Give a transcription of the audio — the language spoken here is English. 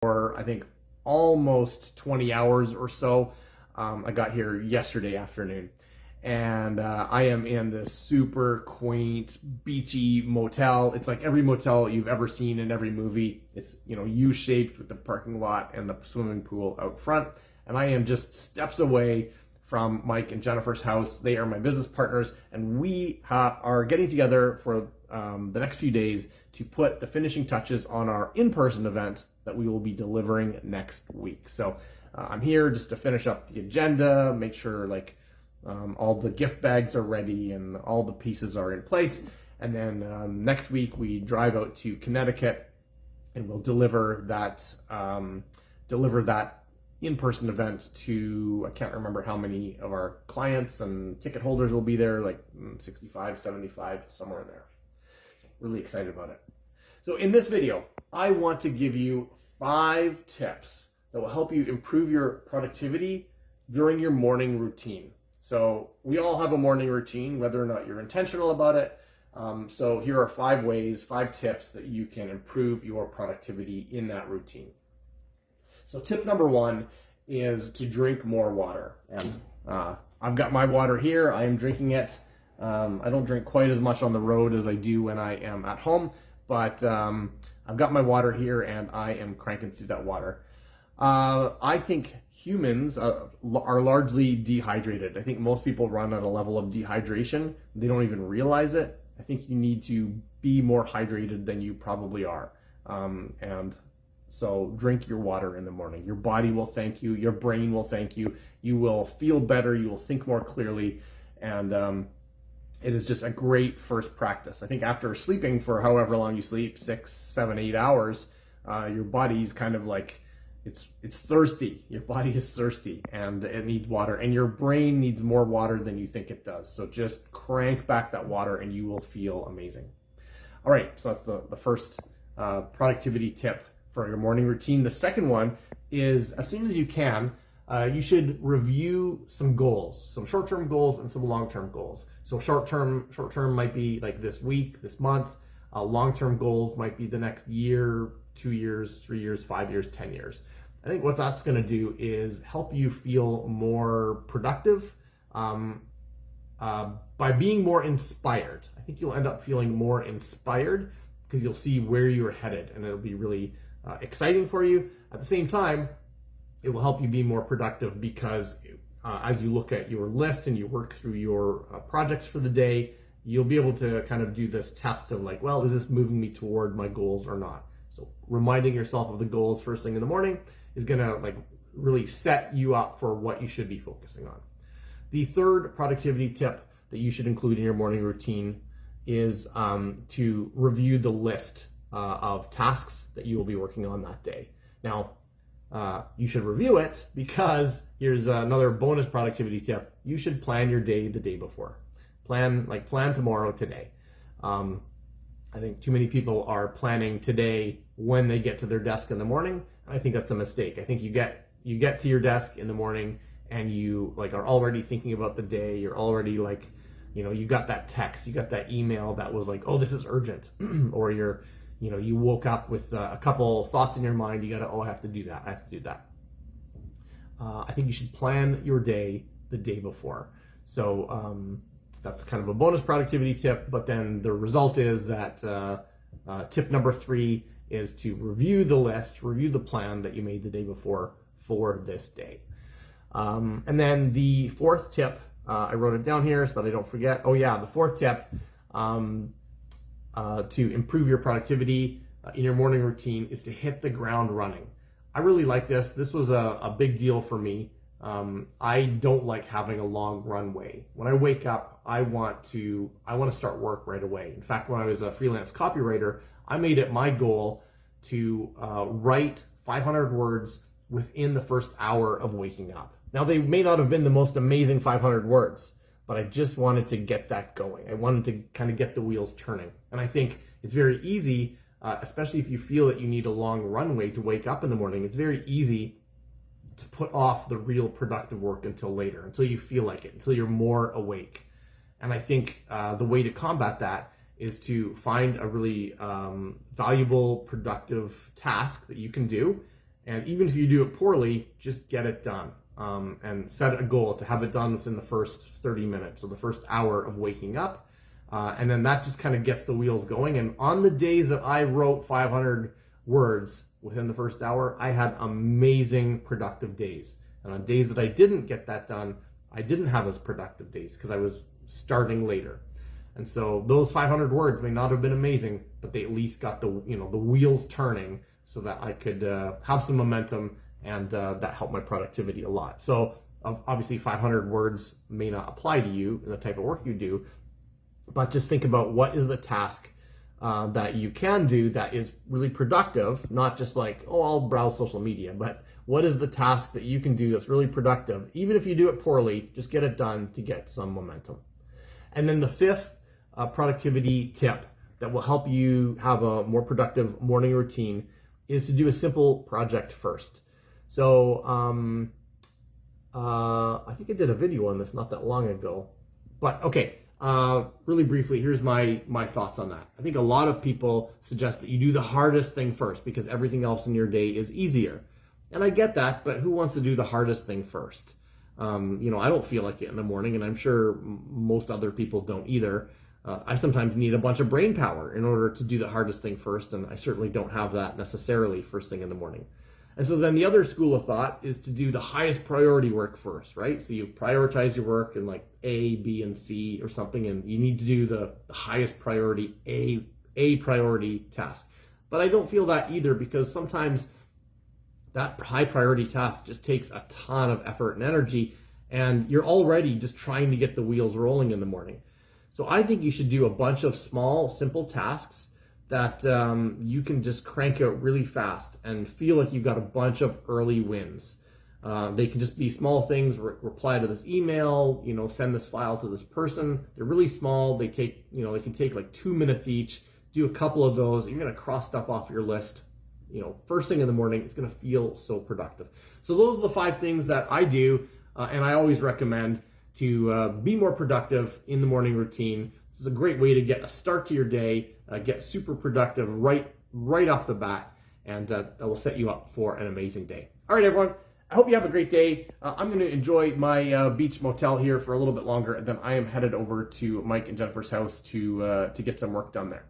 for I think almost 20 hours or so. I got here yesterday afternoon, and I am in this super quaint, beachy motel. It's like every motel you've ever seen in every movie. It's, you know, U-shaped with the parking lot and the swimming pool out front. And I am just steps away from Mike and Jennifer's house. They are my business partners, and we are getting together for the next few days to put the finishing touches on our in-person event that we will be delivering next week. So I'm here just to finish up the agenda, make sure all the gift bags are ready and all the pieces are in place. And then next week we drive out to Connecticut and we'll deliver that in-person event to, I can't remember how many of our clients and ticket holders will be there, like 65, 75, somewhere in there. Really excited about it. So in this video, I want to give you 5 tips that will help you improve your productivity during your morning routine. So we all have a morning routine, whether or not you're intentional about it. So here are 5 ways, 5 tips that you can improve your productivity in that routine. So tip number 1 is to drink more water. And I've got my water here. I am drinking it. I don't drink quite as much on the road as I do when I am at home, but I've got my water here and I am cranking through that water. I think humans are largely dehydrated. I think most people run at a level of dehydration. They don't even realize it. I think you need to be more hydrated than you probably are. And so drink your water in the morning. Your body will thank you. Your brain will thank you. You will feel better. You will think more clearly. And it is just a great first practice. I think after sleeping for however long you sleep, 6, 7, 8 hours, your body's kind of like, it's thirsty. Your body is thirsty and it needs water, and your brain needs more water than you think it does. So just crank back that water and you will feel amazing. All right, so that's the first productivity tip for your morning routine. The second one is, as soon as you can, you should review some goals, some short-term goals and some long-term goals. So short-term might be like this week, this month. Long-term goals might be the next year, 2 years, 3 years, 5 years, 10 years. I think what that's going to do is help you feel more productive by being more inspired. I think you'll end up feeling more inspired because you'll see where you're headed, and it'll be really exciting for you. At the same time, it will help you be more productive because as you look at your list and you work through your projects for the day, you'll be able to kind of do this test of like, well, is this moving me toward my goals or not? So reminding yourself of the goals first thing in the morning is gonna really set you up for what you should be focusing on. The third productivity tip that you should include in your morning routine is to review the list of tasks that you will be working on that day. Now, you should review it because here's another bonus productivity tip. You should plan your day the day before. Plan tomorrow today. I think too many people are planning today when they get to their desk in the morning. I think that's a mistake. I think you get to your desk in the morning and you are already thinking about the day. You're already you got that text, you got that email that was like, oh, this is urgent, or you woke up with a couple thoughts in your mind. You got to, oh, I have to do that. I have to do that. I think you should plan your day the day before. So that's kind of a bonus productivity tip. But then the result is that tip number 3 is to review the list, review the plan that you made the day before for this day. And then the 4th tip, I wrote it down here so that I don't forget. Oh yeah, the 4th tip, to improve your productivity in your morning routine is to hit the ground running. I really like this. This was a big deal for me. I don't like having a long runway. When I wake up, I want to start work right away. In fact, when I was a freelance copywriter, I made it my goal to write 500 words within the first hour of waking up. Now, they may not have been the most amazing 500 words, but I just wanted to get that going. I wanted to kind of get the wheels turning. And I think it's very easy, especially if you feel that you need a long runway to wake up in the morning, it's very easy to put off the real productive work until later, until you feel like it, until you're more awake. And I think the way to combat that is to find a really valuable, productive task that you can do And even if you do it poorly, just get it done. And set a goal to have it done within the first 30 minutes or the first hour of waking up. And then that just kind of gets the wheels going. And on the days that I wrote 500 words within the first hour, I had amazing productive days. And on days that I didn't get that done, I didn't have as productive days because I was starting later. And so those 500 words may not have been amazing, but they at least got the wheels turning so that I could have some momentum, and that helped my productivity a lot. So obviously 500 words may not apply to you in the type of work you do, but just think about what is the task that you can do that is really productive, not just like, oh, I'll browse social media, but what is the task that you can do that's really productive? Even if you do it poorly, just get it done to get some momentum. And then the fifth productivity tip that will help you have a more productive morning routine is to do a simple project first. So I think I did a video on this not that long ago, but okay. Really briefly, here's my thoughts on that. I think a lot of people suggest that you do the hardest thing first because everything else in your day is easier. And I get that, but who wants to do the hardest thing first? I don't feel like it in the morning, and I'm sure most other people don't either. I sometimes need a bunch of brain power in order to do the hardest thing first, and I certainly don't have that necessarily first thing in the morning. And so then the other school of thought is to do the highest priority work first, right? So you've prioritized your work in like A, B, and C or something, and you need to do the highest priority, A priority task. But I don't feel that either, because sometimes that high priority task just takes a ton of effort and energy, and you're already just trying to get the wheels rolling in the morning. So I think you should do a bunch of small, simple tasks that you can just crank out really fast and feel like you've got a bunch of early wins. They can just be small things, reply to this email, send this file to this person. They're really small. They can take like 2 minutes each. Do a couple of those. You're gonna cross stuff off your list. First thing in the morning, it's gonna feel so productive. So those are the 5 things that I do, and I always recommend to be more productive in the morning routine. This is a great way to get a start to your day, get super productive right off the bat, and that will set you up for an amazing day. All right, everyone. I hope you have a great day. I'm going to enjoy my beach motel here for a little bit longer, and then I am headed over to Mike and Jennifer's house to get some work done there.